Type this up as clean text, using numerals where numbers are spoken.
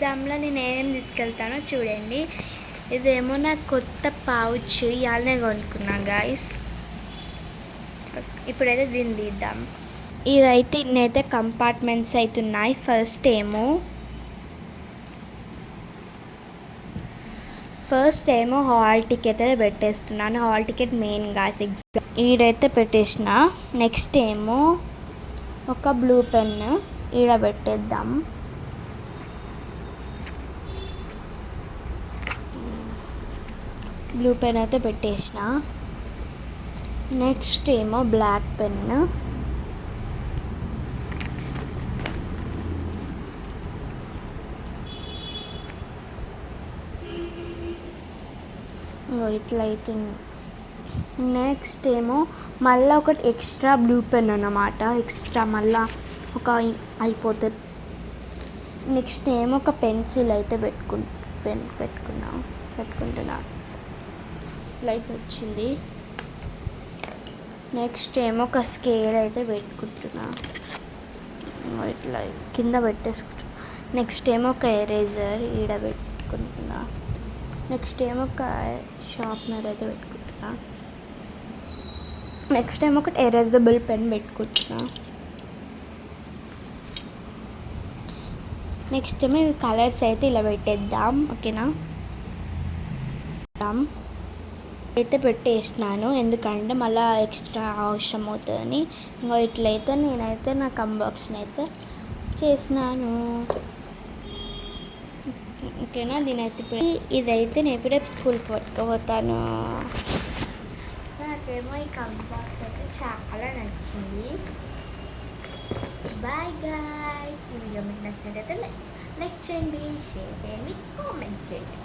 ఎగ్జామ్లో నేను ఏమేమి తీసుకెళ్తానో చూడండి. ఇదేమో నా కొత్త పౌచ్, ఇవాళనే కొనుక్కున్నా గాయస్. ఇప్పుడైతే దీన్ని తీద్దాం. ఇవైతే ఇన్నైతే కంపార్ట్మెంట్స్ అవుతున్నాయి. ఫస్ట్ ఏమో హాల్ టికెట్ అయితే పెట్టేస్తున్నాను. Hall ticket main guys exam. ఈడైతే పెట్టేసిన. నెక్స్ట్ ఏమో ఒక బ్లూ పెన్ ఈడ పెట్టేద్దాం. బ్లూ పెన్ అయితే పెట్టేసిన. నెక్స్ట్ ఏమో బ్లాక్ పెన్, ఇట్లా అవుతుంది. నెక్స్ట్ ఏమో మళ్ళీ ఒకటి ఎక్స్ట్రా బ్లూ పెన్ అన్నమాట. ఎక్స్ట్రా మళ్ళీ ఒక అయిపోతుంది. నెక్స్ట్ ఏమో ఒక పెన్సిల్ అయితే పెట్టుకుంటున్నా. ఇట్లా అయితే వచ్చింది. నెక్స్ట్ ఏమో ఒక స్కేల్ అయితే పెట్టుకుంటున్నా. ఇట్లా కింద పెట్టేసుకుంటున్నా. నెక్స్ట్ ఏమో ఒక ఎరేజర్ ఈడ పెట్టుకుంటున్నా. నెక్స్ట్ ఏమో ఒక షార్ప్నర్ అయితే పెట్టుకుంటున్నా. నెక్స్ట్ ఏమో ఒక ఎరేజబుల్ పెన్ పెట్టుకుంటున్నా. నెక్స్ట్ ఏమో ఇవి కలర్స్ అయితే ఇలా పెట్టేద్దాం. ఓకేనా, అయితే పెట్టేసినాను ఎందుకంటే మళ్ళీ ఎక్స్ట్రా అవసరం అవుతుందని. ఇంకో ఇట్లయితే నేనైతే నా అన్బాక్సింగ్ అయితే చేసినాను. ఓకేనా, దీనైతే ఇదైతే నేను రేపు స్కూల్కి పట్టుకుపోతాను. నాకేమో ఈ కంబాక్స్ అయితే చాలా నచ్చింది. Bye guys. ఈ వీడియో మీకు నచ్చినట్టయితే లైక్ చేయండి, షేర్ చేయండి, కామెంట్ చేయండి.